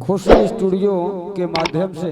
खुशी स्टूडियो के माध्यम से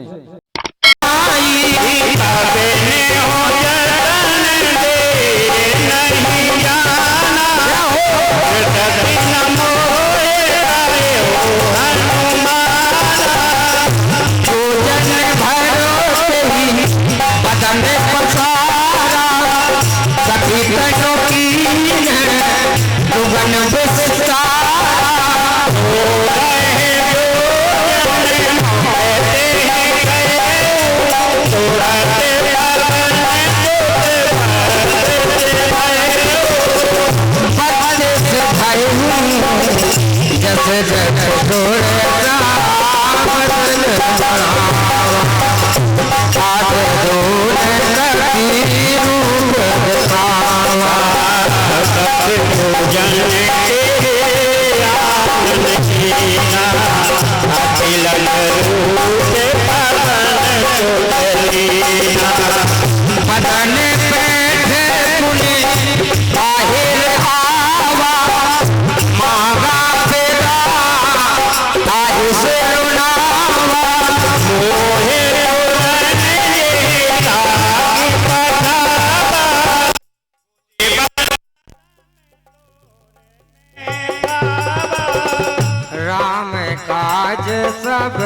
काज सब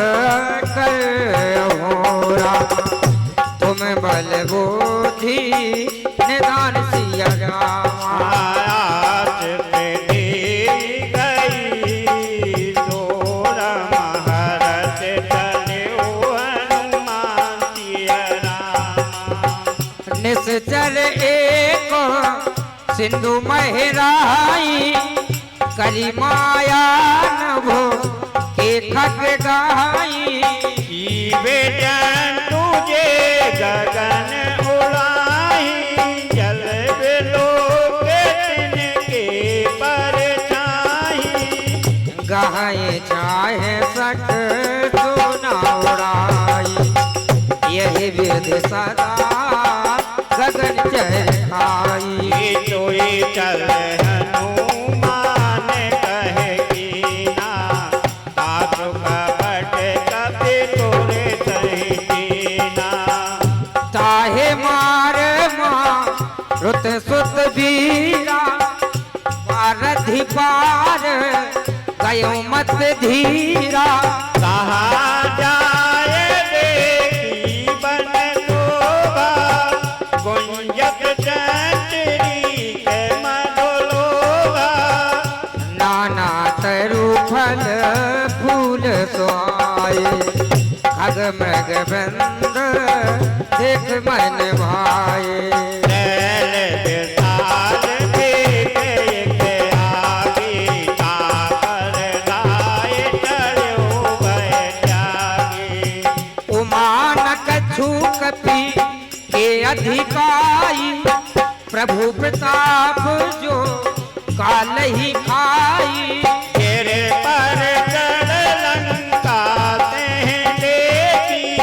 कर होरा तुम बल बुद्धि निदान सिया निश्चर एक सिंधु महराई कली माया नभो खग गाई बेटन तुझे गगन उड़ाई जल बिलो के परछाई गाए चाहे सट तो न उड़ाई यही विधि सदा गगन चढ़ खाई तो ये चल रुत सुत वीरा पारधि पार गयो मत धीरा कहा जाए देखी बन लोगा गुंजक चंचरी के मडोलोगा नाना तरु फल फूल सोए खग मृग बंद देख मन भाए अधिकारी प्रभु प्रताप जो काल ही खाई तेरे पर चढ़ लंका ते देखी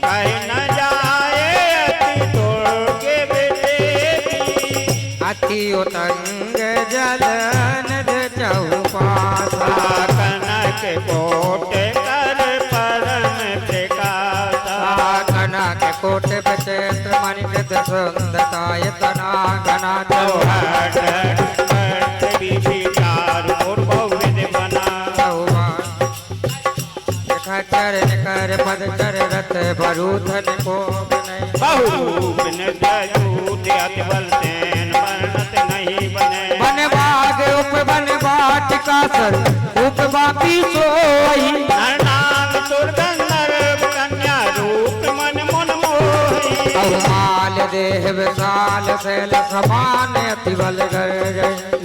कह न जाए अति तोड़ के बेटी अति उतंग जलन चौपासा कनक कोट कर परम प्रकाशा कनक कोट बचेत मणिकृत सुंदताय तना घना चरण कर पद कर रथ भरूधन को बन बाग उप बन बाट का सर उप बापी सोई कन्या रूप मन मन मोही माल देह विशाल शैल समान अति बल कर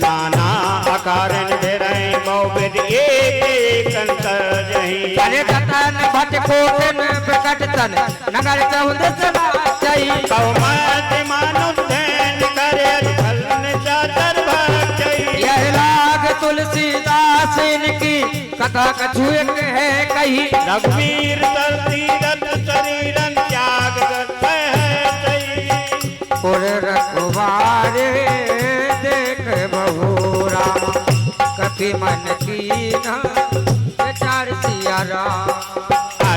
नाना आकारन बेरई बहुविध एक अंतर जही करे तन भट कोटन प्रकट तन नगर चहुंद सदा चई कौमत मानुष धैन करे फलन चातर भटई यह लाग तुलसीदास इनकी कथा कछु एक है कही रघुवीर दलती रत शरीरन त्याग करते पुर रखवारे देख बहुरा कपि मन की चार सिया धरा।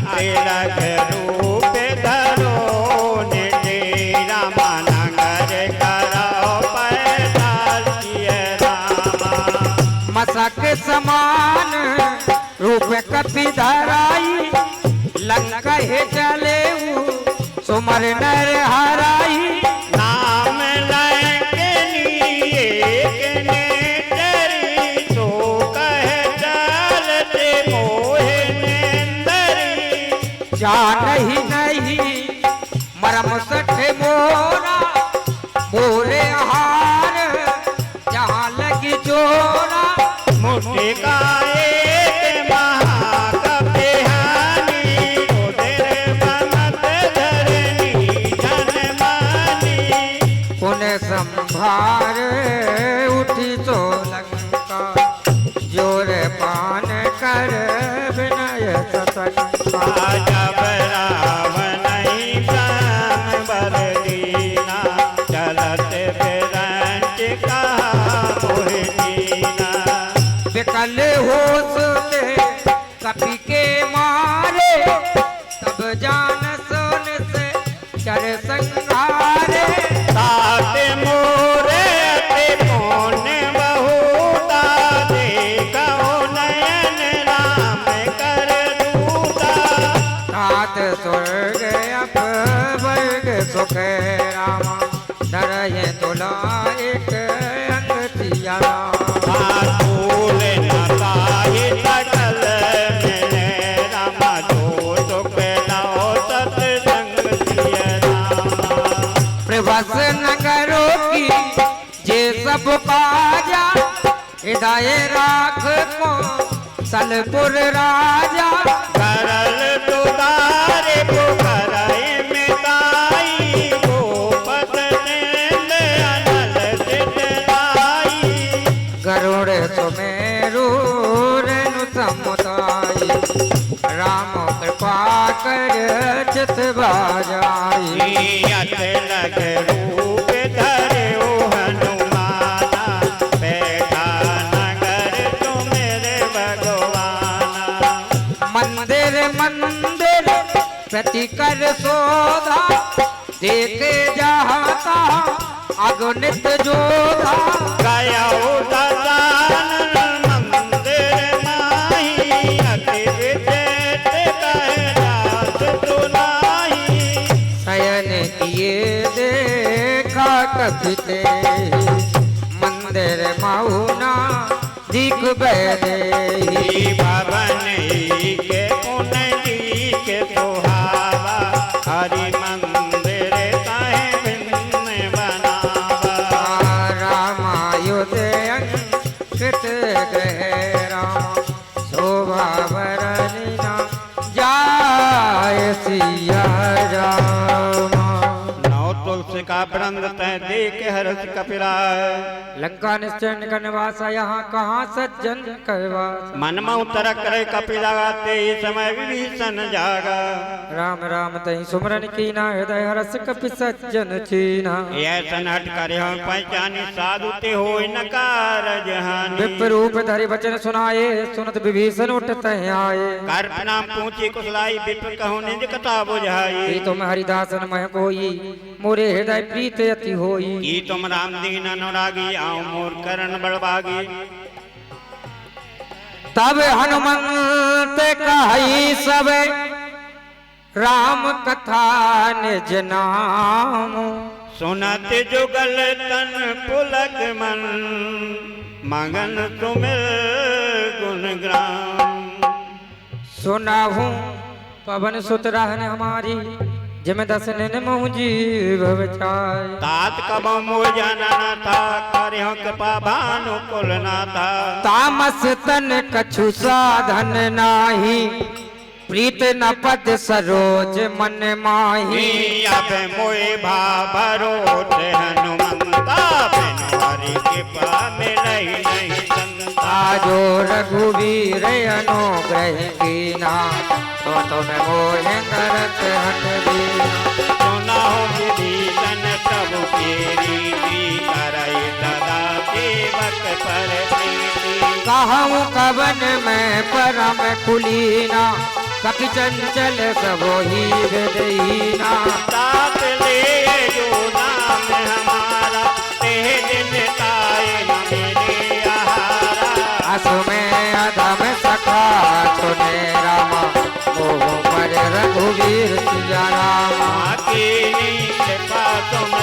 तिलक रूप धरो निजे रामा नगर करो पैदल किए रामा। मसक समान रूप कपि धराई, लंका हे चले सुमर नर हराई। नाम लेके लिए तेरी तो कह चलते मोहे नेंदरी। जान ही नहीं मरम सठ मोरा, बोले हार जहाँ लगी जोरा। मुझे का एक महाकपिहानी, उधर बनत धरनी जनमानी। उन्हें संभार उठी तो लंका, जोर पान कर विनय सतंका। जब रावण ही प्राण बर दीना, चलत बिरंच कहा मोहि दीना। विकल होश से कपि के मारे, तब जान सुन से चर संहारे। तात मोरे अति पुण्य बहुता, देखो नयन राम कर दूता। तात स्वर्ग अपवर्ग सुख रामा, डरहि तुला एक अंग सिया रामा। फूल न पाए सकल मिले रामा, जो सुख लाओ सत्संग सिया रामा। प्रभस नगरों की जे सब काजा, हृदय राख को सलपुर राजा। करल दुदारे पुकराए मिताई, गोपत नेंद अनल चितलाई। गरुड़ सुमेरु रेणु समुदाई, राम कृपा कर चित बाजाई। तिलक रूप धरो हनुमाना, बैठा नगर तुमेरे भगवाना। मंदिर मंदिर प्रति कर सोधा, देखे जाता अगणित जोधा। गया ददान मंदिर माही, अति विचेत कैलाश तुलाई। शयन किए देखा कभी ते, मंदिर माहुना दिख बैदे। भवन के पुनजी के सुहावा, हरि मंदिर ताहे भिन्न बनावा। रामायुध अंकित गहरा, शोभा बरनिना जाय सिया रामा। नौ तुलसी का वृंद तय देख हर्ष कपिराय। लंका निश्चय निकट निवास, यहाँ कहाँ सज्जन कहवास। मन में उतर करे कपिला, ते ही समय विभीषण जागा। राम राम तहि सुमरन कीना, हृदय हरस कपि सज्जन चीना। ऐसा हट करे हम पहचानी, साधु ते हो न कारज हानि। विप्र रूप धरि वचन सुनाए, सुनत विभीषण उठत आए। कर प्रणाम पूछी कुशलाई, विप्र कहूँ निज कथा बुझाई। तुम हरिदासन मह कोई, मोरे हृदय प्रीत अति होई। की तुम राम दीन अनुरागी, आओ मोर करण बड़भागी। तब हनुमंत कही सब राम कथा निज नाम। सुनत जुगल तन पुलक मन, मगन तुमिर गुण ग्राम। सुनाहूं पवन सुत रहन हमारी, जिम दस दिन महु जीव बचाए। तात कब मोर जाना न था, करियो कृपा भानु कुल ना था। तामस तन कछु साधन नाही, प्रीत न पद सरोज मन माही। अब मोए भा भरोट हनुमंता, बिनु हरि कृपा मिलहि नहीं संता। जो रघुवीर अनुग्रह कीना, तो तुम मोह करत हट दीना। सुनाओ विभीषण प्रभु के रीति, करई सदा सेवक पर प्रीति। कहूँ कवन में करम कुलीना कपि चंचल सबो ही विदहीना साथ ले जो नाम हमारा तेह दिन ताए न मिले आहारा असु में अधम सखा सुने रामा मोह पर रघुवीर सिया रामा आके नील पातुम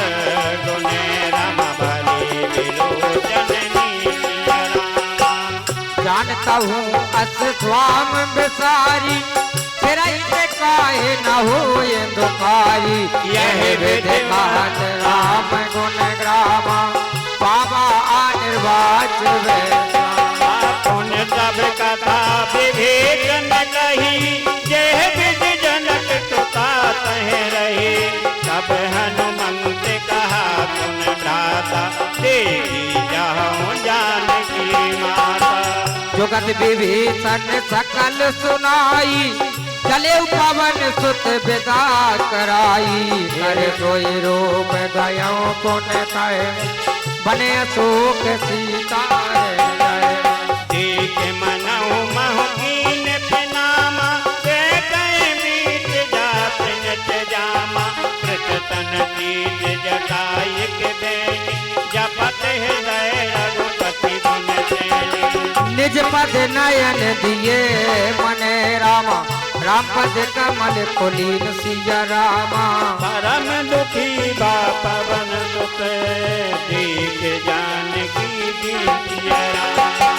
गुने राम भले विलोचन नीतिया राम जानता हूँ अस स्वाम बिसारी फिर काहे न हो ये दुखारी यह विध कहत राम गुण ग्रामा बाबा अनिर्वाच वे पुण्य सब कथा विवेक न कही जय विधि जनक कृपा तह रही तब हनुमंत कहा पुन भ्राता देवी जाऊं जानकी माता जुगत विभीषण सकल सुनाई चले पवन सुत विदा कराई कर सोई रूप गयो पुन तय बने अशोक सीता देख मनहु महु कीन पिनामा वे गए मीत जात नच जामा कृत तन तीज जटाई के बैनी जपत हृदय रघुपति गुण सैनी निज पद नयन दिए मने रामा राम पद कमल कुलीन सिया रामा परम दुखी बा पवन दुख देख जानकी दीजिया रामा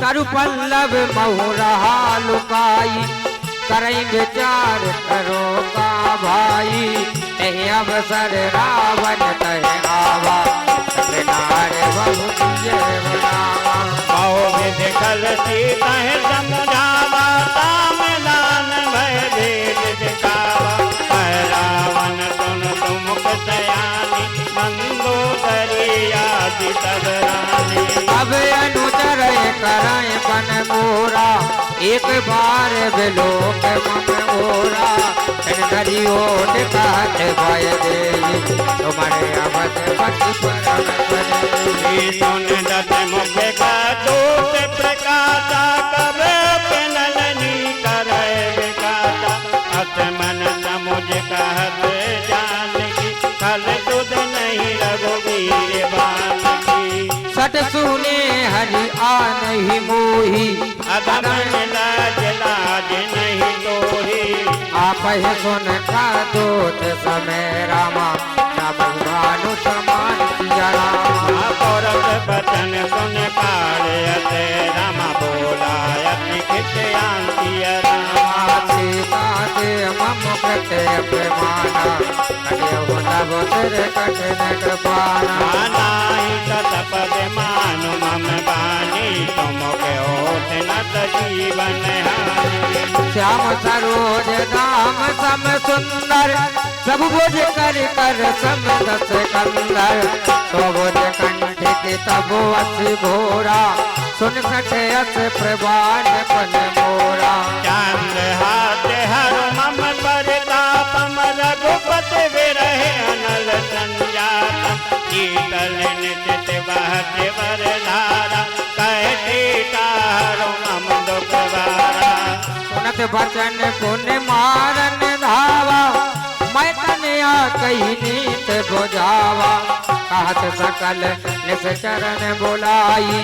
तरु पल्लव महु रहा लुकाई करई विचार करो का भाई यही अवसर रावण तह आवा नार बहु दिए बनावा बहु विधि कल सीता है समझावा ताम दान भय भेद दिखावा कह रावण सुन तुम सयानी मंदोदरी आदि सब रानी अब अनुचर कराए बन मोरा एक बार बिलोक मम ओरा धरियो निकात भय दे तुम्हारे अवध पति परम बने सुन दत मुख का दोष प्रकाशा कब नलनी करे विकासा अत मन समुझ कहत जानकी कल तुद नहीं रघुवीर बानकी सट सुने हरि आन ही मोही अधमन लाज लाज नहीं तोही आप ही सुन का दूत समय रामा नभ भानु समान किया रामा पौरव बचन सुन काढ़ राम बोला अपनी खिचयांती रामा सीता दे मम कृते प्रमाना कटे होता बोतर कठिन कृपाना नाई तपद मानु मम बानी तुम के होत न जीवन हानि श्याम सरोज दाम सम सुंदर प्रभु भुज कर कर सम दस कंदर सोभुज कंठ के तबो अस घोरा सुन सके अस प्रभान पन मोरा चांद हाथ हर मम परताप रघुपत विरह अनल संजात शीतल नित बहत वरधारा कहते तारो मम दुख वारा सुनत बचन पुण्य मारन धावा मैं तनया कही नीत बुझावा कहत सकल निस चरण बुलाई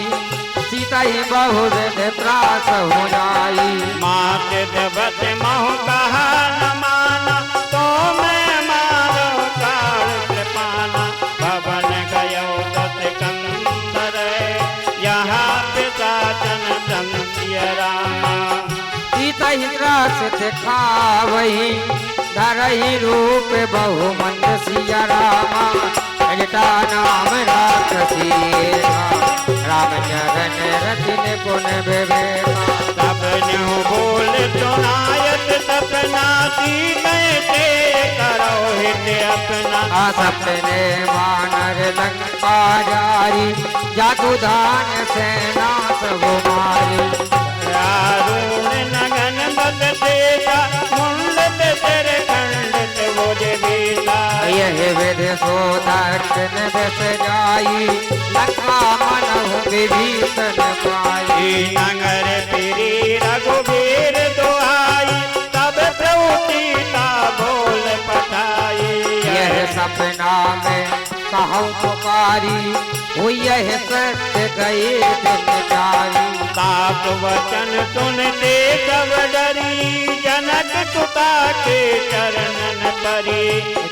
सीता ही बहु विध त्रास हो जाई मात देवत महु कहा न माना तो मैं मारो काल कृपाना भवन गयो दत कंदर यहाँ पिता जन दंतिय रामा सीता ही त्रास दिखावही धरही रूप बहु मंद सिया रामा जटा नाम राक्षसी राम चरण रतिन पुन विवेका तब न्यू बोल सुनायत सपना कहते करो हित अपना सपने वानर लंका जारी जादू दान सेना सब मारी रारून नगन बद देता मुंडत सिर खंडित भुज बीता यह विधि सो दक्षिण दिश जाई लंका मनहु विभीषण पाई नगर फिरी रघुवीर दुआई तब प्रभु सीता बोल पठाई यह सपना में कहूँ पुकारी हुई यह सत्य गए दिन जारी सात वचन सुनते सब डरी जनक सुता के चरणन परी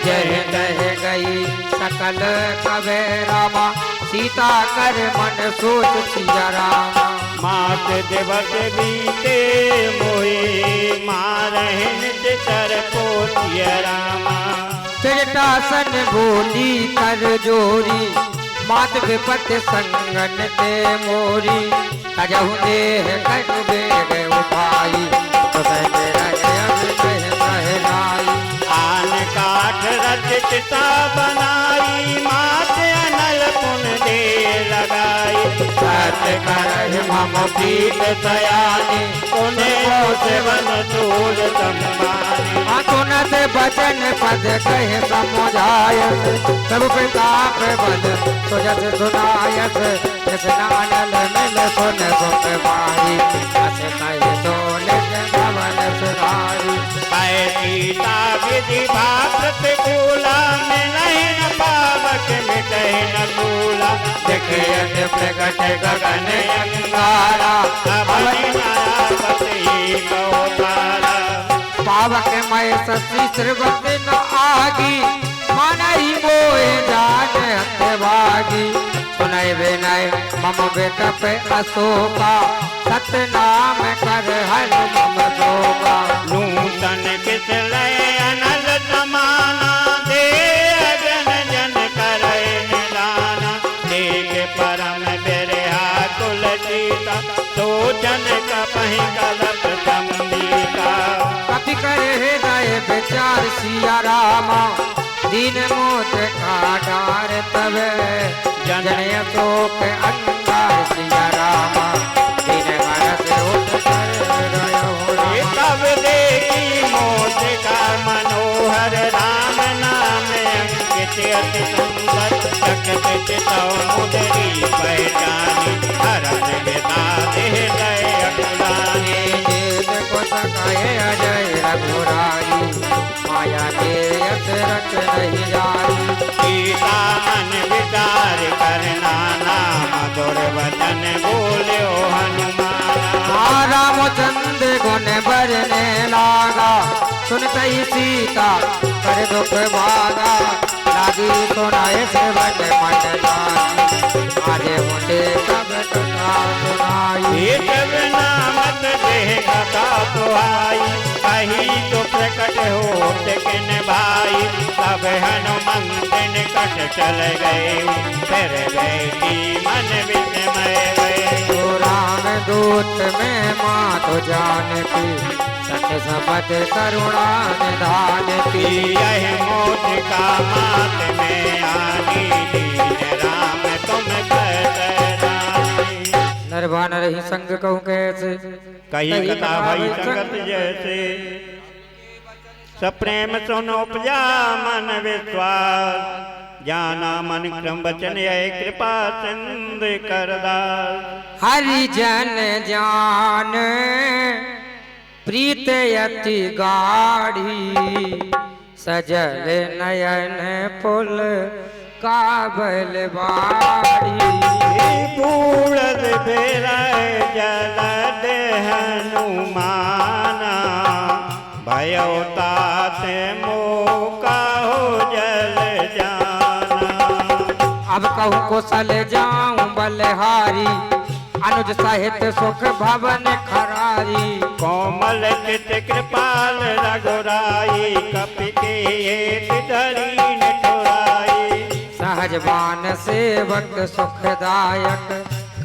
जय कह गई सकल कवे रामा सीता कर मन सोच सिया रामा मात दिवस बीते मोहे मारहिन चर पोतिय रामा चिरटासन बोली कर जोरी मात विपत संगन ते मोरी तजहु देह कटु बेग उठाई तो सहनाई आन काठ रच चिता बनाई मात अनल पुन दे लगाई सत कर मम पीत सयानी उन्हें सेवन सूल संभानी सुनत बचन पद कह समुझायस सब प्रताप बल तुझस सुनायस जस नानल मिल सुन सुख माही अस कह सोन भवन सुनाई पाए सीता विधि भाव प्रतिकूला मिलहि न पावक मिटहि न कूला देखयत प्रगट गगन अंगारा अभय नायावत ही कौतारा पावक मय शशि श्रीवत न आगी मनहि मोह जान हतभागी सुनय विनय मम बेटप अशोका सतनाम कर हर मम शोका नूतन किस लय अनल समाना दे अगन जन करय निदाना देख परम बिरहा कुल सीता तो जन कपहि कलप संदीका कपि करे हृदय विचार सिया रामा दीन मोत का डार तब जनय शोक अंगार सिया रामा दीन हरस उठ कर रयो रामा तब देखी मोत का मनोहर राम नाम अंकित अति सुंदर चकित चितौ मुदरी पहचानी हरस विदा देह लय अकुलानी जेत को सकाए अजय रघुराई माया के अतरक नहीं जाई सीता मन विचार करना नाम दुर्वचन बोल्यो हनुमान रामचंद्र गुण बरने लागा सुनते ही सीता कर दुख भागा लागी सुनाए सेवक मन लागी आजे मुझे सब कथा सुनाई जब नामत देह कथा सुहाई कही तो प्रकट हो किन भाई तब हनुमंत निकट चल गए फिर बैठी मन विस्मय गए तो राम दूत में माँ तो जानती सत सबत करुणा निधान की यह मोत का मात में आनी दीन राम तुम कहते नरभान रही संग कहूँ कैसे कही कथा भई संगत जैसे सप्रेम सुन उपजा मन विश्वास जाना मन क्रम वचन है कृपा सिंध करदास हरिजन जान प्रीत अति गाढ़ी सजल नयन पुल काबल बाड़ी बूढ़ बेरा जलद हनुमाना भयो ताते मोका हो जल जाना अब कहूँ कुशल जाऊं बलहारी अनुज साहित्य सुख भवन खरारी कोमल चित कृपाल रघुराई कपि के धरी निठुराई सहज बान सेवक सुखदायक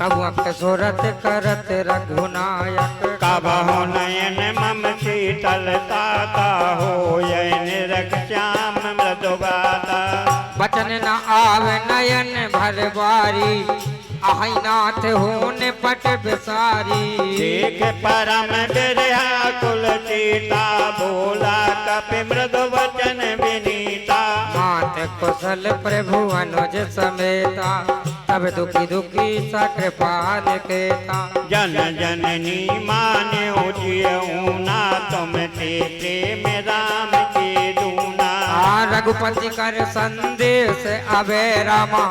कबुअक सुरत करत रघुनायक कबहु नयन मम शीतलता हो निरख श्याम मृदुगाता बचन न आवे नयन भर बारी आहै नाथ होन पट बिसारी देख परम बिरहा कुल सीता बोला कपि मृदु वचन विनीता मात कुशल प्रभु अनुज समेता तब दुखी दुखी सा कृपाल केता जन जननी मान्यो जियऊ ना तुम ते प्रेम राम के दूना रघुपति कर संदेश अबे रामा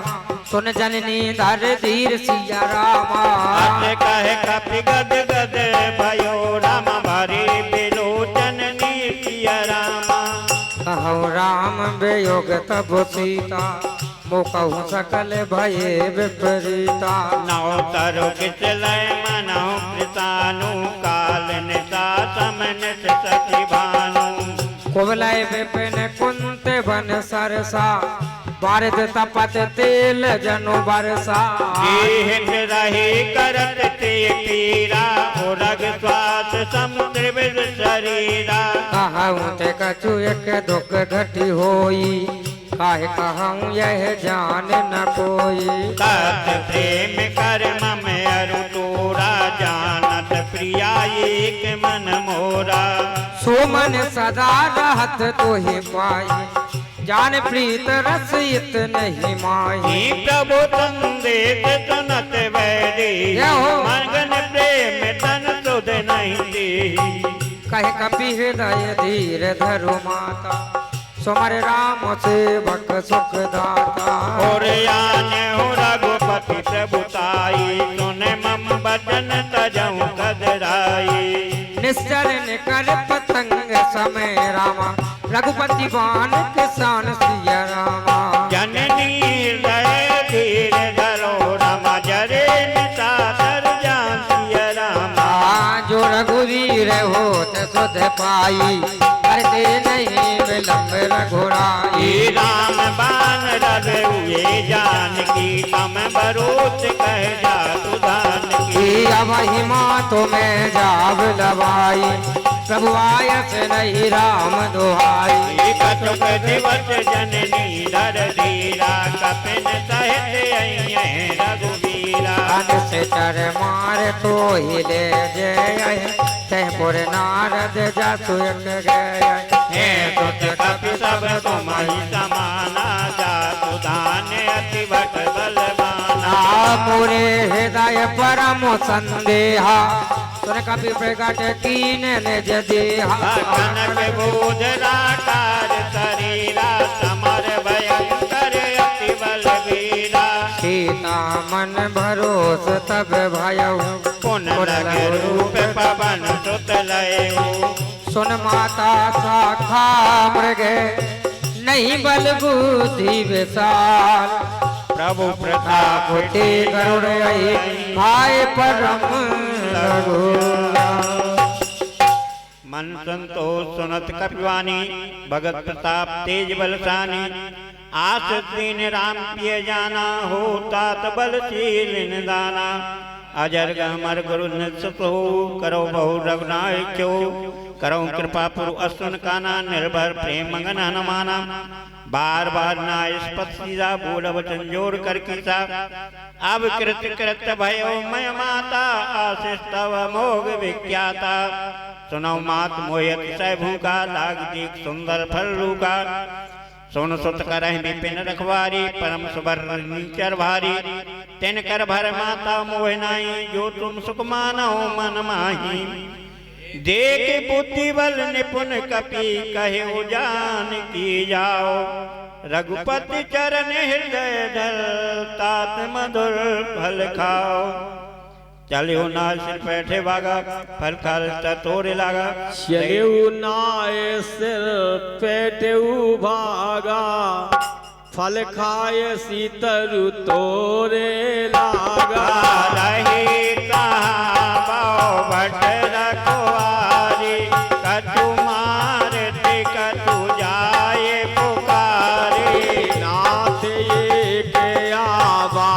सुन जननी धर धीर सिया रामा अत कह कपि गद गद भयो राम भरे बिलोचन सिया रामा कहु राम वियोग तब सीता मोकहु सकल भये विपरीता नौ तरु किचलय मनो कृतानु काल निता समनत सखी भानु कुवलय विपिन कुंत बन सरसा भारत तपत तेल जनु बरसा हित रही करत ते पीरा उरग स्वास समुद्र बिल शरीरा कहूँ ते कछु एक दुख घटी होई काहे कहूँ यह जान न कोई तत् प्रेम कर मम अरु तोरा जानत प्रिया एक मन मोरा सो मन सदा रहत तोहि पाई जान प्रीत रस इत नहीं माही प्रभु संदेश सुनत वैरी मगन प्रेम तन सुध नहीं दी कहे कपि हृदय धीर धरु माता सुमर राम सेवक सुख दाता और आने हो रघुपति प्रभुताई सुन मम बचन तजऊ कदराई निश्चर कर पतंग समय रामा रघुपति बाण किसान सिया रामा जननी हृदय धीर धरो रमा जरे निसादर जान सिया रामा जो रघुवीर होत सुध पाई करते नहीं विलंब रघुराई राम बान रघु ये जान की तम बरोत कह जा सुधान की महिमा तुम्हें जाब लवाई प्रभु आयस नहीं राम दुहाई कछुक दिवस जननी धर धीरा कपिन सहित रघुवीरा से चर मार तो हिले जय तहपुर नारद जासु गए हे तुझ कपि सब तुम्हारी समाना जातु दान अति भट बलवाना मोरे हृदय परम संदेहा सुन कपि प्रकट कीन निज देहा कनक बोधराकार शरीरा समर भयंकर अति बलवीरा सीता मन भरोस तब भयउ पुनः रूप पवन सुत लयऊ सुन माता शाखा मृग नहीं बल बुद्धि विशाल प्रभु प्रताप उठे गरुड़ भाई परम मन संतोष सुनत कपिवानी भगत प्रताप तेज बलसानी आस दीन राम पिय जाना हो तात बलशील निदाना अजर गमर गुरु निसो करो बहु रघुनाय क्यों करो कृपा पुरु असुन काना निर्भर प्रेम मंगन हनुमाना बार बार नाय स्पतिजा बोल वचन जोर कर कीसा अब कृत कृत भयो मय माता आशीष तव मोग विख्याता सुनो मात मोयत सह भूखा लाग दीक सुंदर फल रूका सोन सुत करहि विपिन रखवारी परम सुबर नीचर भारी तिन कर भर माता मोह नाई जो तुम सुख मानो मन माही देख बुद्धि बल निपुण कपि कहे जान की जाओ रघुपति चरण हृदय धर तात मधुर फल खाओ चलियो नाल सिर बैठे भागा फल खाल तोरे लागा चलियो नाय सिर पेटे भागा फल खाए सीतरु तोरे लागा रही कहाँ बाओ भट रखवारी कछु मारती कछु जाए पुकारी नाथ ये के आवा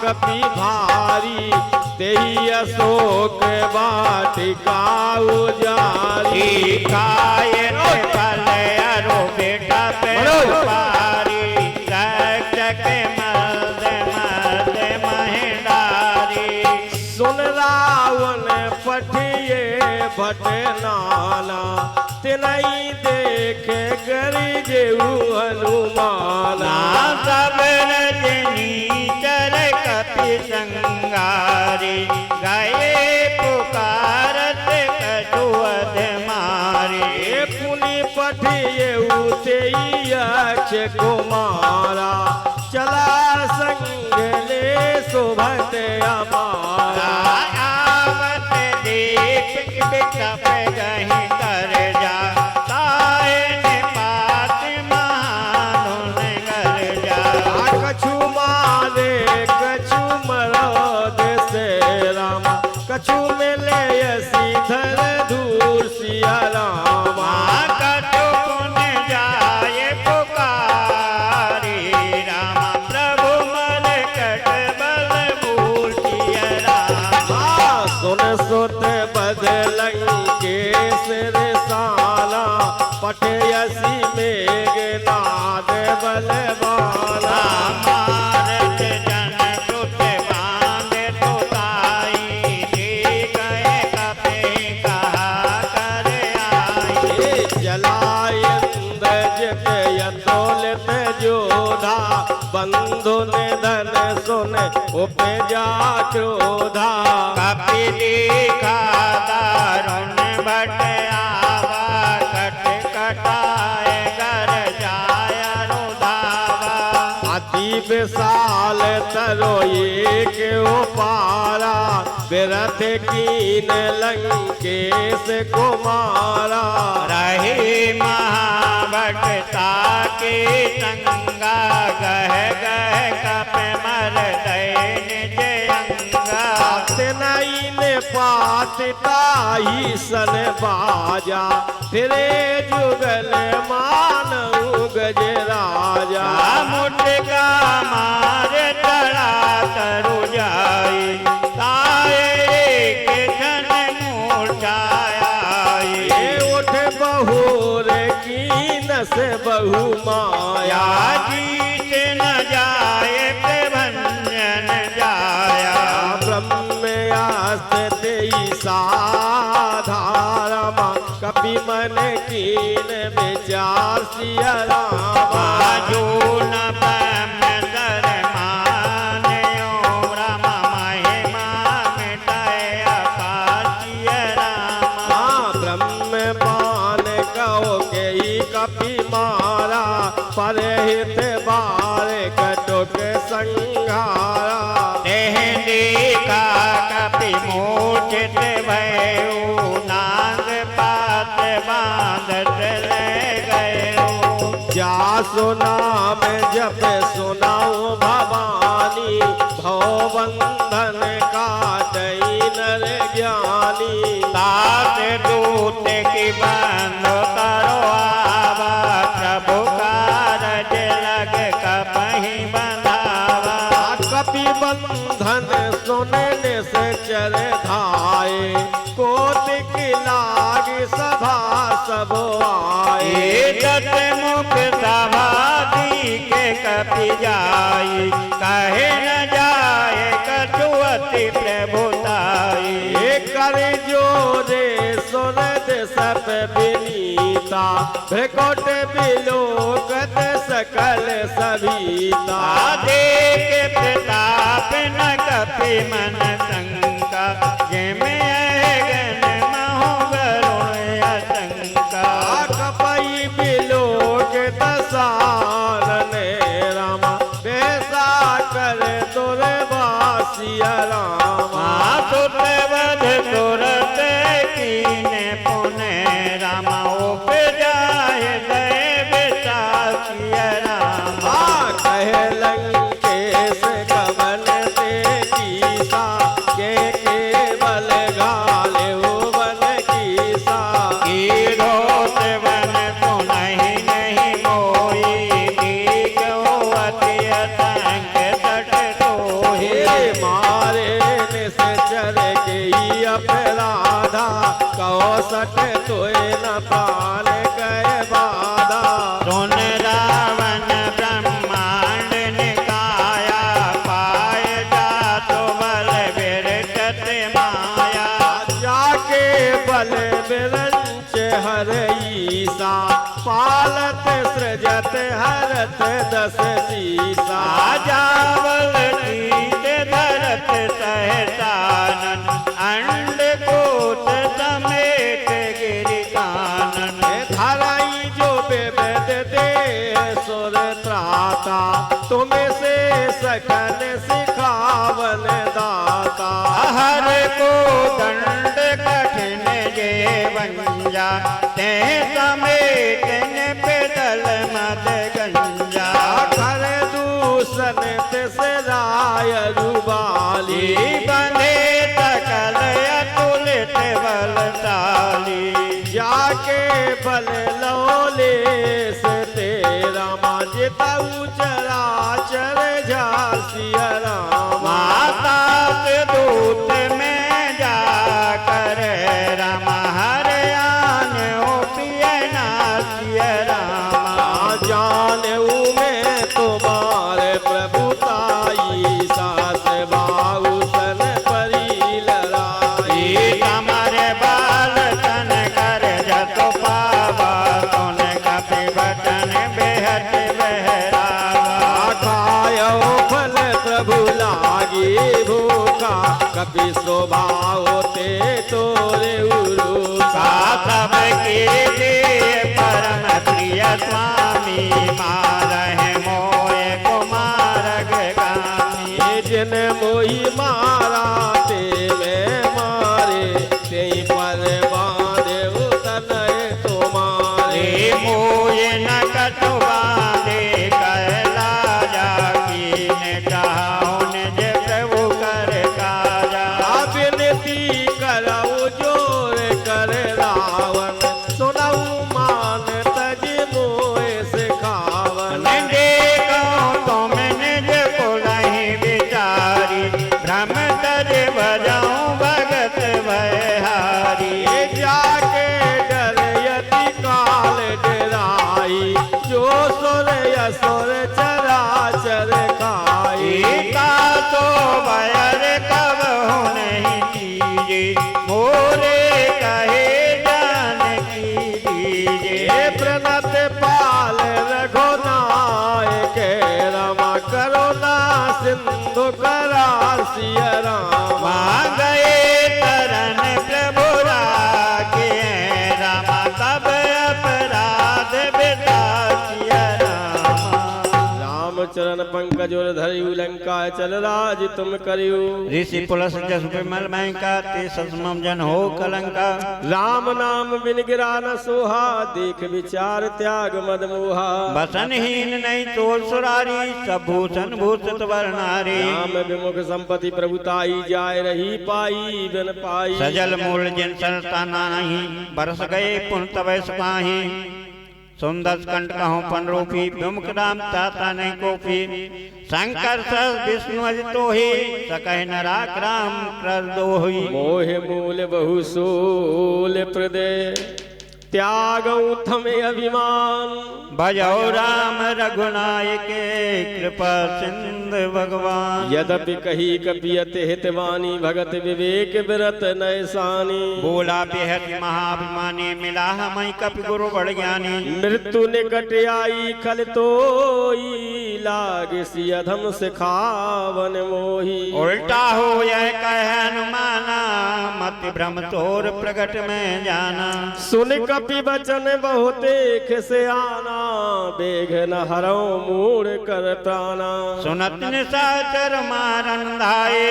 कपि भारी तेही अशोक वाटिका उजारी खाए फल अरो बेटा पे पारी रक्षक मर्द मर्द महेंदारी सुन रावण पठिए भट नाना तिलई देखे करी जेऊ हनुमाना सब रजनी चर कपि संगारी गए पुकारत कछु अध मारे पुनि पठिए यक्ष कुमारा चला संग ले शोभत हमारा आवत दीप बिकप गहि कर जा तायन पात महानुन कर जा कछु मारे कछु मरोद से राम कछु मिले सीधर दूर सिया रामा कछु पुण्य जाय पुकारी राम प्रभु मन कट बल मूर्ति राम सुन सुत बदलंके सिर साला पठयसी मेघनाद बलवाना भारत जन सुत बांध तुताई जी गए कपि कहा कर आई जलायंद जित यतोलित जोधा बंधु निधन सुन उपजा क्रोधा कपि देखा दारुण बट आवा कट कटाए कर जाय रुधावा अति विशाल तरोये के पारा बिरथ कीन लंकेश कुमारा रही महाभटता के संगा गह गह कप मर दैन जयंगा नई ने पातिताही सन बाजा फिरे जुगल मानऊ गज राजा मुटका मार तड़ा तरु जाई ताये के धन मूर्छाई उठ बहुर कीन से बहु माया जीत न जाए प्रभंजन जाया ब्रह्मयास्त साधारमा कपि मन कीन विचार सिया रामा जो न ब्रह्म दर मानयो राम महिमा मिटाय अकाशिय रामा ब्रह्म पान कहो के कपि मारा परहित बार कटुक संघारा देह देखा कपि मूर्छित भयो नाग पात बांधत ले गयो जासु नाम जप सुनाओ भवानी भवबंधन काटई नर ज्ञानी तात दूत की बंधो तरो आवा प्रभु कारज लग कपहि बंधावा कपि बंधन सुनने से चर धाये कोटिक लाग सभा सब आए दत्त मुख सभादी के कपि जाई कहे न जाए कछु अति प्रभुताई कर जोरे सुनत सब विनीता भ्रकुट बिलोकत सकल सभीता देख प्रताप न कपि मन शंका जिमे गण महो गरुण आशंका कपई बिलोकत सारन रामा बेसा कर तुर वासिया रामा सुत वध तुरत कीने पुने रामा उपजाय दैव साखिय रामा कह लंकेश कवन ते कीसा के केवल गाले वन कीसा कीरोत वन सुनहि नहीं मोई गो अति असंग तट सोहि हे मारे निश्चर के अपराधा कौसट तोय न प्राण कह बाधा सुन रावण ब्रह्मांड निकाया पाय जातो बल विरकत माया जाके बल बिरंच हर ईसा पालत सृजत हरत दस शीसा जावल तीत धरत सहसानन अंड कोट समेत गिरि कानन धराई जो बेबद दे सुर त्राता तुम से सकल सिखावन दाता हर को दंड कठिन जे वंजा ते समेत पेदल मद गंजा खर दूषण से राय रुबाली बंधे सकल अतुलित बलशाली जाके बल लौले से तेरा माजिता चरा चर झासिया रामा माता से दूत में जा कर राम हरियाण ओ पियना सिय रामा जान में तुम्हारे प्रभुताई सास बाऊ सन परी लड़ाई कमर बाल तन कर जत पावा सुन कपि बचन बेहद बहरावा खायो फल प्रभु लागी भूखा कपि स्वभाव ते तोरे उरुका सब के लिए परम प्रिय स्वामी मारह मोय कुमारग गामी जिन मोही मारा ते मैं मारे ते पर बांधे उतनय तुम्हारे मोय न कटु बांधे कहला जाकी ने चाहुन जे प्रभु कर काजा विनती करऊ जोर कर रावण सुनऊ मान तज मोय सिखावन देखो तुम निज कुलहि विचारी भ्रम तर बजाऊं भगत भयहारी जाके डर यति काल डराई जो सुर असुर चराचर खाई का तो भयर कब हो नहीं कीजे मोरे कहे जान की दीजे प्रणत पाल रघुनायक रमा करुणा सिंधु करा सिय रामा गए तरन प्रभु राखे रामा तब अपराध बितासिय रामा रामचरण पंकज और धरियु लंका चल राज तुम करियु ऋषि पुलस जस विमल महका ते ससमम जन हो कलंका राम नाम बिन गिरा न सोहा देख विचार त्याग मद मोहा बसनहीन नहीं तोल सुरारी सब भूषण भूषित वर्णारी राम विमुख संपत्ति प्रभुताई जाय रही पाई बिन पाई सजल मूल जिन सरता नाही बरस गए पुन तब सुखाही सुंदर कंठ कहूँ पन रूपी विमुख राम ताता नहीं कोपी शंकर सस विष्णु अज तोहि सकह नराक राम कर दोहि मोह मूल बहु सोल प्रदे त्यागऊ थमे अभिमान भजौ राम रघुनायक कृपा सिंध भगवान यद्यपि कही कपियत हितवानी भगत विवेक विरत नैसानी बोला बेहद महाभिमानी मिला हमें कपि गुरु बड़ ज्ञानी मृत्यु निकट आई खल तो लाग सियधम सिखावन मोही उल्टा हो यह कह हनुमाना मत भ्रम तोर प्रगट में जाना सुन कपि वचन बहुते से आना बेघ न हरो मूड कर प्राणा सुनत निशाचर मारन धाये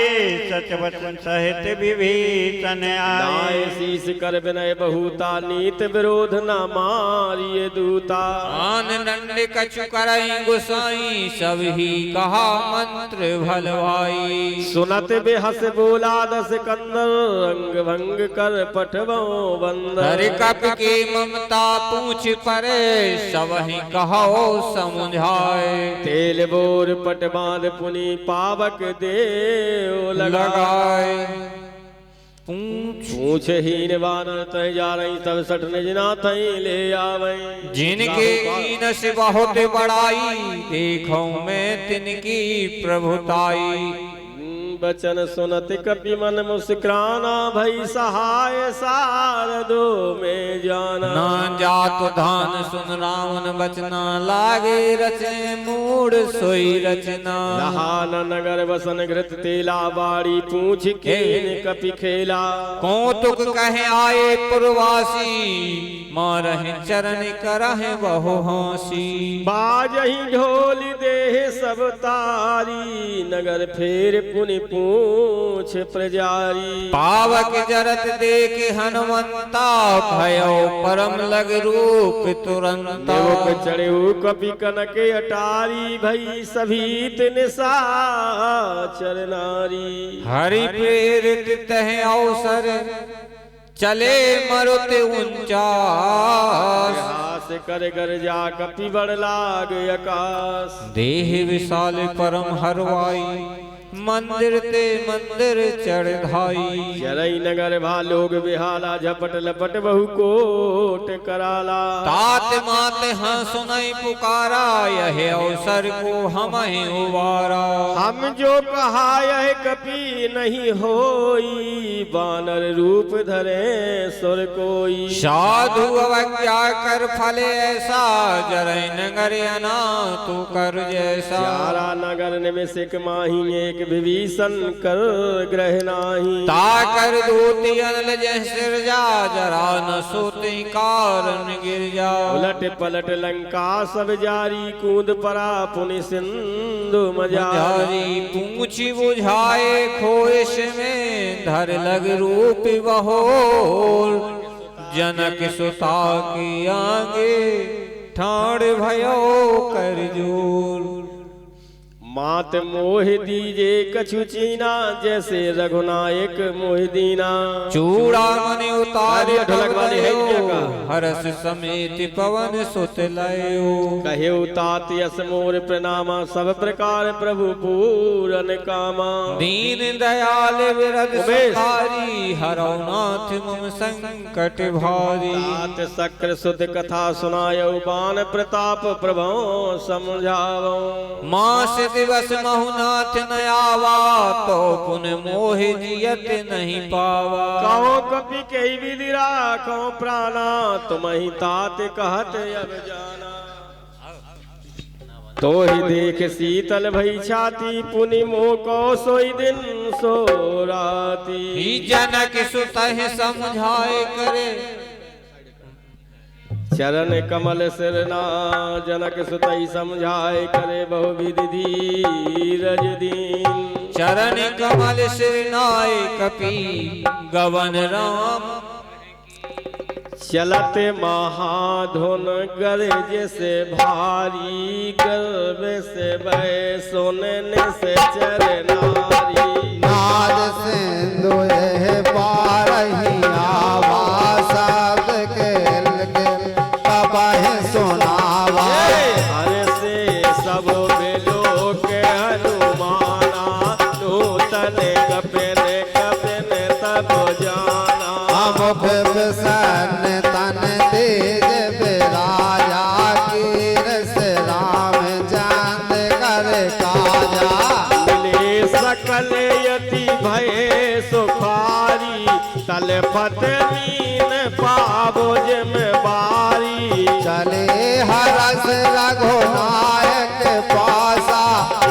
सच वचन सहित विभीषण आए दाय शीस कर विनय बहुता नीत विरोध न मारिय दूता आन दंड कछु करई गुसाई सब ही कहा मंत्र भलवाई सुनत बेहस बोला दस कंदर रंग भंग कर पठवो बंदर हरि कप के ममता पूछ परे सब ही कहो समुझाए तेल बोर पट बांध पुनि पावक देव लगाए पूछ हीन वानर तय जा रही तब सठ निजना तय ले आवे जिनके दीन से बहुत बड़ाई देखो मैं तिनकी प्रभुताई बचन सुनत कपि मन मुस्कुराना, भई सहाय सारदो में जाना। ना जात धान सुन रावण बचना, लागे रचने मूड सोई रचना। लहान नगर बसन घृत तेला, बाड़ी पूछ के कपि खेला। कौतुक कहे आए पुरवासी, मारहि चरण करहि बहु हंसी। बाजही ढोल देह सब तारी, नगर फेर पुनि पूछ प्रजारी। पावक जरत देख हनुमंता, भयो परम लग रूप तुरंता। नेवक चढ़े कपि कनक अटारी, भई सभीत निशाचर नारी। हरि प्रेरित तह अवसर, चले मरुत उंचास। हास कर गरजा कपि बड़ लाग आकाश। देह विशाल परम हरवाई, मंदिर ते मंदिर चढ़ धाई। चरई नगर भालोग बिहाला, झपट लपट बहु कोट कराला। तात मात हाँ सुनाई पुकारा, यह अवसर को हम उबारा। हम जो कहा यह कपि नहीं होई, बानर रूप धरे सुर कोई। साधु अवज्ञा कर फले ऐसा, जरई नगर अना तू कर जैसा। चारा नगर निमिषक माही, एक विभीषण कर ग्रह नाही। ताकर दूती अनल जह सिरजा, जरा न सोते कारण गिर जा। उलट पलट लंका सब जारी, कूद परा पुनि सिंधु मजारी। पूछी बुझाए खोइश में, धर लग रूप बहोर। जनक सुता की आगे, ठाड़ भयो कर जोर। मात मोह दीजे कछु चीना, जैसे रघुनायक मोह दीना। चूड़ा मन उतारे ढोलक वाले है क्या का? हरस समेत पवन सुत लयो। कहे तात यस मोर प्रणामा, सब प्रकार प्रभु पूरन कामा। दीन दयाल विरद उमेश। सहारी, हरौ नाथ मम संकट भारी। तात शक्र सुध कथा सुनायो, बान प्रताप प्रभो समझावो। मास दिवस महुनाथ न आवा, तो पुन मोह जियत नहीं पावा। कहो कपि कही विधि राखो प्राणा, तुम ही तात कहत अब जाना। तो ही देख शीतल भई छाती, पुनि मोह को सोई दिन सो राती। ही जनक सुतहि समझाए करे, चरण कमल सिरना, जनक सुतई समझाए करे बहुविधि धीरज दीन। चरण कमल सिरनाय कपि गवन राम। चलत महाधुन गरज से भारी, गर्भ से भय सुनने से चरनारी। नाद सिंधु यह पारही, आवाज के कबहि सुनावा। हर से सब बिलो के हनुमाना, नूतन कपिन कपिन तब जाना। मुख बिसन तन तेज बिराजा, कीरस राम चांद कर काजा। मिले सकल यति भय सुखारी, तल फत मीन पाबो जिम बारी। चले हरस रघुनायक पासा,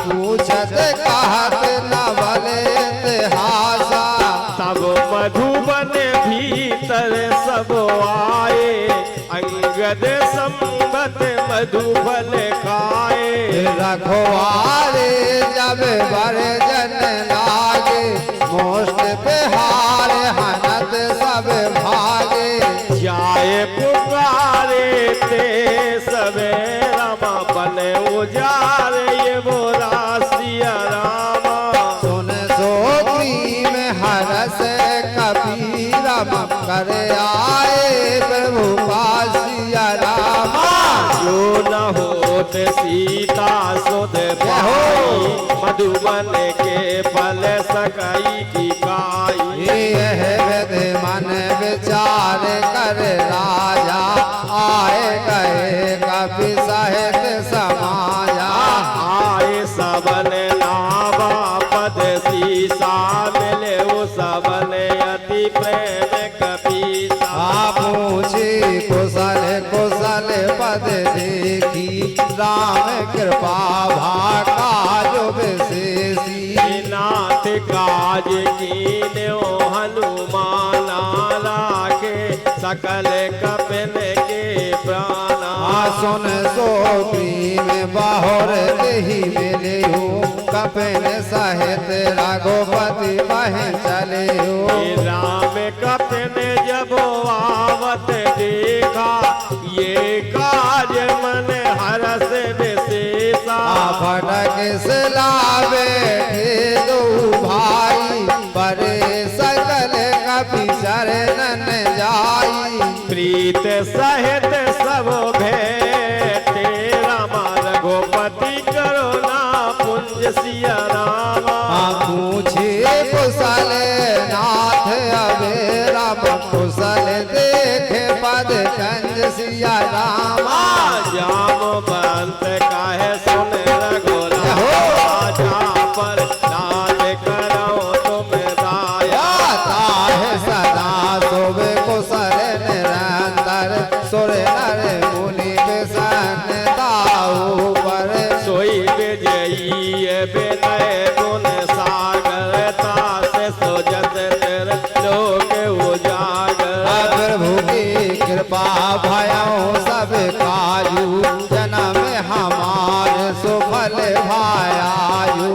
पूछत कहत नवल इतिहासा। तब मधुबन भीतर सब आए, अंगद संबत मधुबल खाए। रघुआरे जब बरजन लागे, मोष्ट बिहार हनत सब भागे। जाए पुकारे ते सबे, रामा बने उजारे ये बोला सिया रामा। सुन सोत्री में हरस कबीरम, कर आए प्रभु पासिया रामा। जो न होत सीता सुध पाई, मधुबन के फल सकई की काई। यह विधि मन विचार कर राजा, आए गए कपि सहित समाया। आए सबन नावा पद सीसा, पद देखी राम कृपा भाका जो विशेषी नाथ काज कीन्यो हनुमाना राखे सकल कपिन के प्राणा सुन सोग्रीव बाहुर देहि मिलियो कपिन सहित रघुपति बहि चलियो राम कपिन जब आवत देखा ये काज मन हरस विशेषा फटक सिला बैठे दो भाई बड़े सकल कपि शरणन जाई प्रीत सहित सब भेटे रामा रघुपति करुणा पुंज सिया रामा पूछे कुशल नाथ अबे राम कुशल देखे पद कंज सिया रामा जाम बंत काहे सुन रघुरा जा पर नाद करो तुम दाया ताहे सदा सोवे कुशल निरंतर सुर नर मुनि विषण दाऊ पर सोई विजयी विनय गुण सागर तास सोजत तिर लोक उजागर प्रभु की कृपा भयऊ सब काजू जन्म हमार सुफल भायायु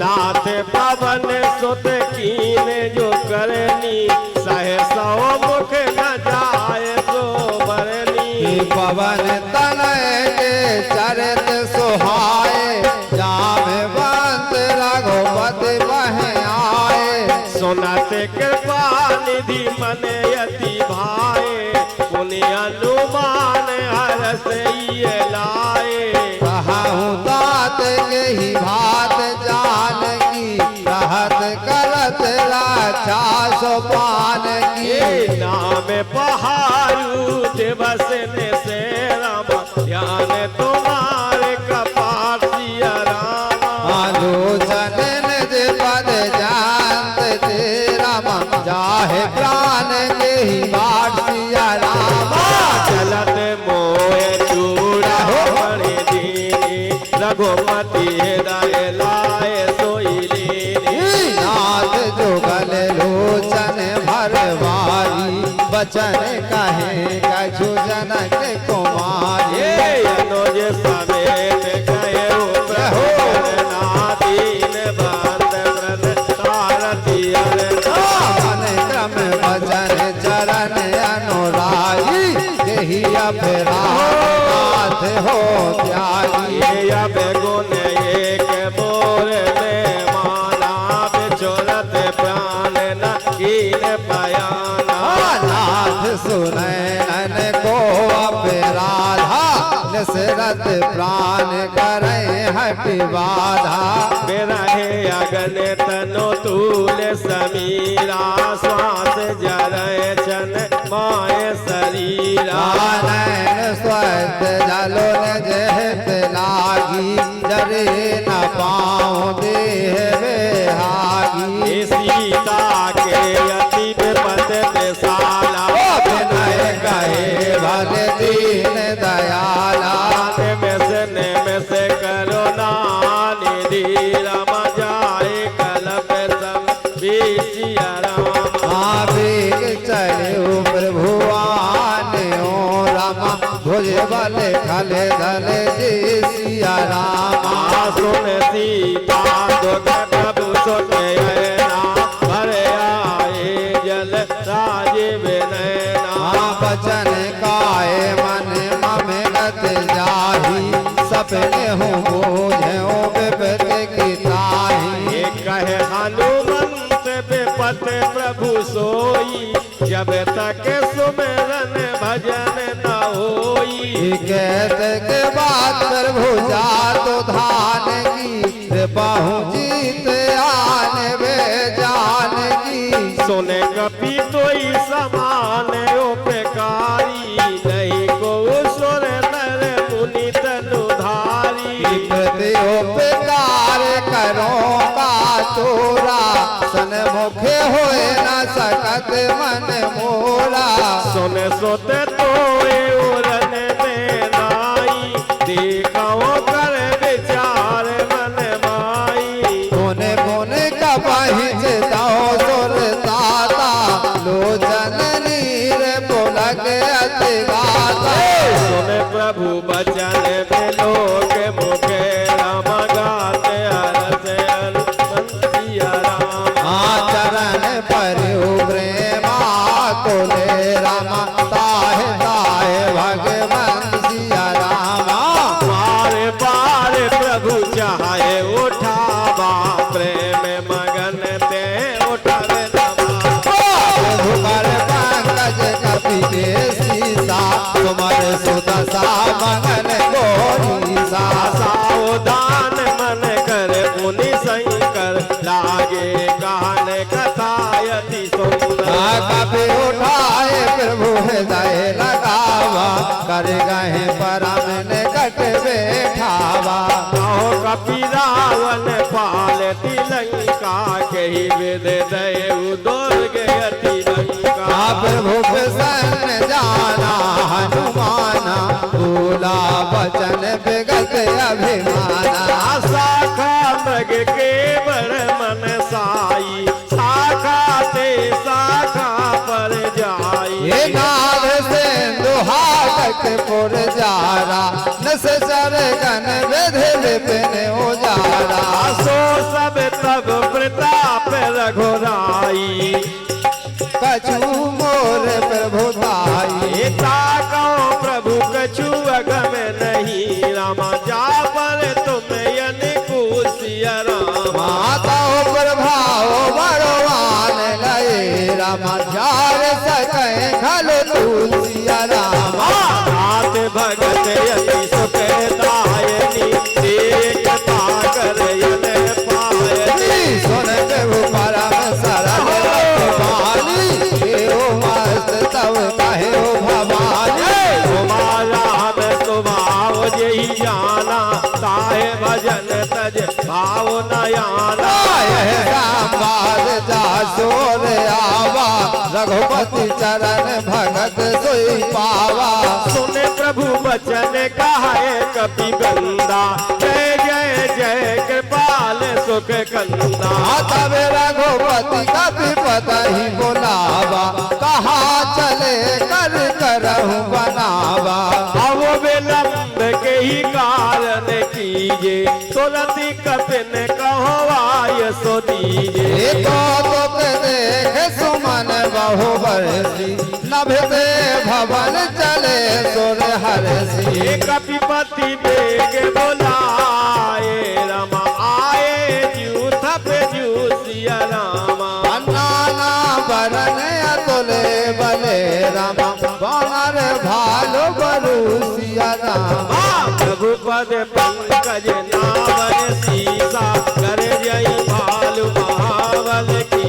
नाथ पवन सुत कीन जो करनी सह सौ मुख न जाए सो बरनी पवन तनय के चरित सुहाए जाम बंत रघुपति बह आए सुनत कृपा निधि मन यति भाए पुण्य अनुमान हरस ये लाए कहूँ दात यही भात जान की रहत करत राजा सोपान की ये नाम पहाड़ू दिवस ने से राम ध्यान तुम्हारे कपाट सिया रामा आलोचन निज पद जानत तेरा मन जाहे प्राण के ही बाट सिया रामा चलत मोए चूड़ा बड़े दीनी रघुमति हृदय लाए सोई लीनी नाथ जुगल लोचन भरवारी बचन कहे कछु जनक कुमारी ये अनुज समेत गए प्रभु नादीन बंद व्रत तारती मन क्रम भजन चरण अनुरागी यही अपराध हो त्यागी ये अब गुण एक बोर में माना बिचोरत प्राण न कीन बयाना नाथ सुनैन को अपराधा निसरत प्राण करे हट बाधा बिरहे अगन तनो तूल समीरा श्वास जरय चन माय शरीरा नैन स्वस्थ जलो निजहित लागी जरे न पाऊँ देह बेहागी ये सीता के अति विपद विशाला विनय कहे भल दीन दयाला में से करुणा निधि रम जाए कलप सम बीसिया राम आवेग चढ़ो प्रभु आने ओ रामा भुज बल खल दल जी सिया रामा सुन सीता दुख प्रभु सुन भर आए जल राज विनयना बचन काय मन मम गत जाही सपने हूँ बोझो विपत की ताही ये कहे हनुमंत विपत प्रभु सोई जब तक सुमिरन भजन न होई कहत के बात प्रभु जातो धान की कृपाहु जीत आन वे जान की सुने कपि तोई समान उपकारी नहीं को सुर नर मुनि तनुधारी प्रति उपकार करो का तोरा सन्मुखे होए न सकत मन मोरा सुन सुत तोए उरन देना बचन में लोग मुखे राम गाते हरस हनुमंत सिया राम। चरण पर प्रेमा तोले राम ताहे ताहे भगवान सिया राम। बार बार प्रभु चाहे उठावा प्रेम मगन ते उठावे नवा। प्रभु कर पंकज कपि के सीसा तुमर सुदशा मंगल गोरी सा। सावधान मन कर मुनि शंकर लागे कान कथायति सुंदर। कपि उठाए प्रभु हृदय लगावा कर गहे परम निकट बैठावा। कहो कपि रावण पाल तिलंका के ही विद देव दुर्ग अति लंका। प्रभु प्रसन्न जाना हनुमाना बोला वचन विगत अभिमाना। शाखा मृग के बड़ मन साई शाखा ते शाखा पर जाई। ये नाद से दुहाटक पुर जारा नस चर गन विधि विपिन उजारा। सो सब तब प्रताप रघुराई कछु मोर प्रभु ताई। ताको प्रभु कछु अगम नहीं रामा जा पर तुम अनुकूल सिया राम। माता प्रभाव बड़वान लय राम जार सकै खल तुलसिया राम। हाथ भगत यति सुख दायनी देखता कर यन पायनी। सुन प्रभु परम सरल वाणी हे मस्त तव कहे भवानी। राम स्वभाव जही जाना ताहे भजन तज भाव नयाना। रामबाद जासोर आवा रघुपति चरण भगत सोई पावा। सुन प्रभु बचन कहे कपि बंदा जय जय जय कृपाल सुख कंदा। तब रघुपति कपि पतहि बुलावा कहा चले कर करहु बनावा। अब विलंब के ही कारण कीजे तुरंत कपिन कहो आय सो दीजे। तो देख सुमन बहु बरसी नभते भवन चले सुर हरसी। कपिपति बेग बुलाए रमा आए जू थप जू सिया रामा। नाना बरन अतुले बले राम बानर भालो बरु सिया राम। प्रभु पद पंकज नावन सीसा कर जय भालु महाबल की।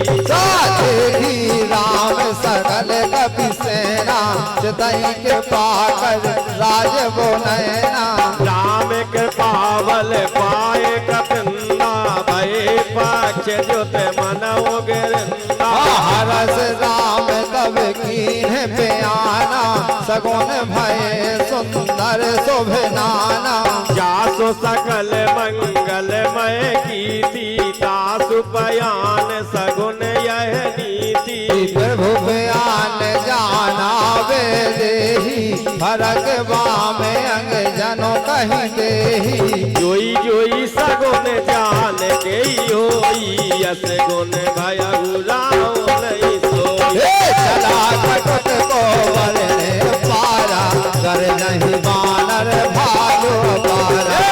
देखी राम सकल कपि सेना चितई के पाकर राज बो नैना। राम कृपावल पाए कपिंदा भय पक्ष जुत मनौ गिरंदा। हरस राम तब कीन बयाना सगुन भय सुंदर शोभनाना। जासो सकल मंगलमय कीर्ति तासु पयान सगुन यह नीति। प्रभु बयान जाना वे देही फरक बाम अंग जनो कहीं देही। जोई जोई सगुन जान के होई यस गुण भयउ राम नहीं सोई। चला कटक को बरने पारा कर नहीं बानर भालो पारा।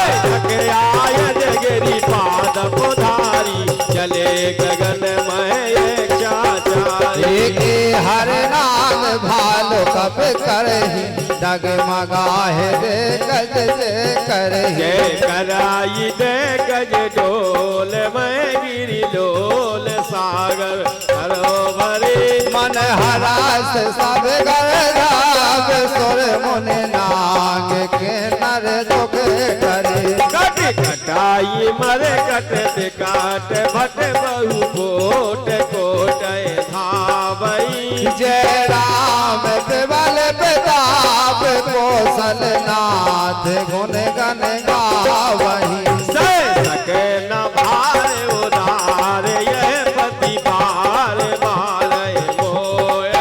आय जगरी पाद पुधारी चले गगन मय चाचारी। के हर नाम भालो कप करही डगमगाहे दे गज से करही। जय कराई दे गज डोल मैं गिरी लोल सागर हरो भरे। मन हरास सब गरदाब सुर मुनि नाग के नर दुख करे। कट कटाई मरे कट काट भट बहु कोट कोट धावई। जय राम केवल प्रताप कौशल नाथ गुण गण गावही। सके न भार उदार यह पति बार बार मोय।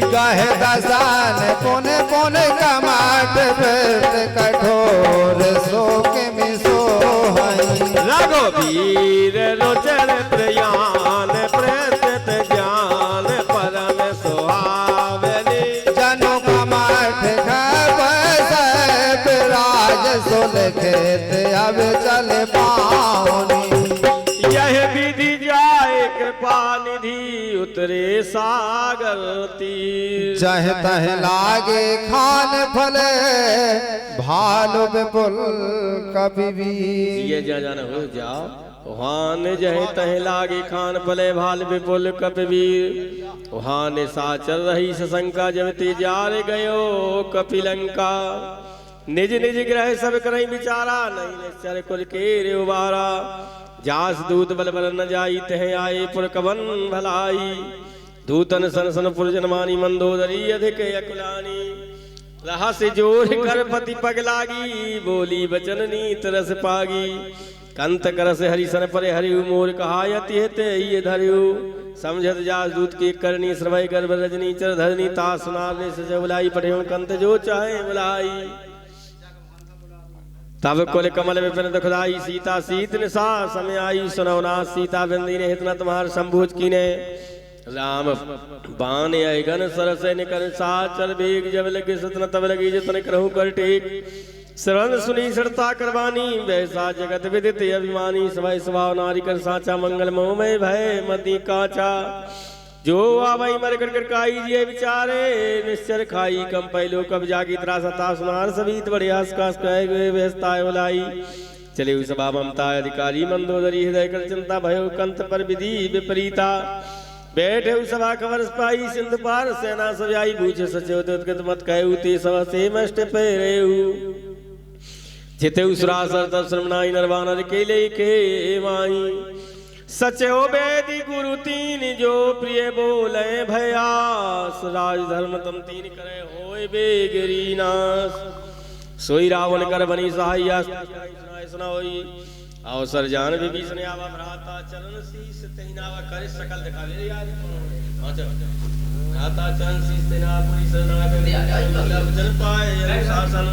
कहे दसान पुन पुन कमाट कठोर आज सोल खेत अब चले पावनी। यह विधि जाए कृपा निधि उतरे सागर तीर। जह तह लागे खान फले भालु विपुल कभी भी। ये जा जाना हो जाओ वहां जह तह लागे खान फले भाल विपुल कपिवीर। वहां साचर रही सशंका जब तेजार गयो कपिलंका। निज निज ग्रह सब करई विचारा नहीं निश्चर कुल के रे उबारा। जास दूत बल बल न जाई तह आए पुर कवन भलाई। दूतन सन सन पुरजन मानी मंदोदरी अधिक अकुलानी। रहा से जोर कर पति पग लागी बोली बचन नीत रस पागी। कंत करस हरि सन परे हरिउ मोर कहायति हेते ये धरिउ। समझत जास दूत की करनी श्रवय गर्भ रजनी चर धरनी ता सुनारने से बुलाई पढ़े कंत जो चाहे बुलाई। तब कुल कमल विपिन दुखदाई सीता सीत निशा समय आई। सुनौना सीता बिंदी ने हितना तुम्हार संभोज कीने। राम बाण गन सरस निकर सा चल बेग जब लगे सतन तब लगी जतन करहु कर टेक। शरण सुनी सड़ता करवानी वैसा जगत विदित अभिमानी। सवै स्वभाव नारी कर साचा मंगल मोहमय भय मदी काचा। जो आवई मर कर काई जिये विचारे निश्चर खाई कम पहलो कब जागी त्रासता सुनार सभी बढ़ियास कास कहे गए व्यस्ता बुलाई। चले हुई सभा ममता अधिकारी मंदोदरी हृदय कर चिंता भयो कंत पर विधि विपरीता। बैठे सभा कवर पाई सिंधु पार सेना सजाई पूछे सचिव दुर्गत मत कहू ते सवा से मष्ट पेरेऊ। जिते सुरासर तब श्रमनाई नरवानर केले के माई। सचो बेदी गुरु तीन जो प्रिय बोले भयास। राज धर्म तम तीन करे होए बेगरी नाश। सोई रावण कर बनी सहाय सुना होई। अवसर जान विभीषण आवा भ्राता चरण शीस तेनावा कर सकल दिखा ले यार। भ्राता चरण शीस तेना पुरी शरणागति जन पाए अनुशासन।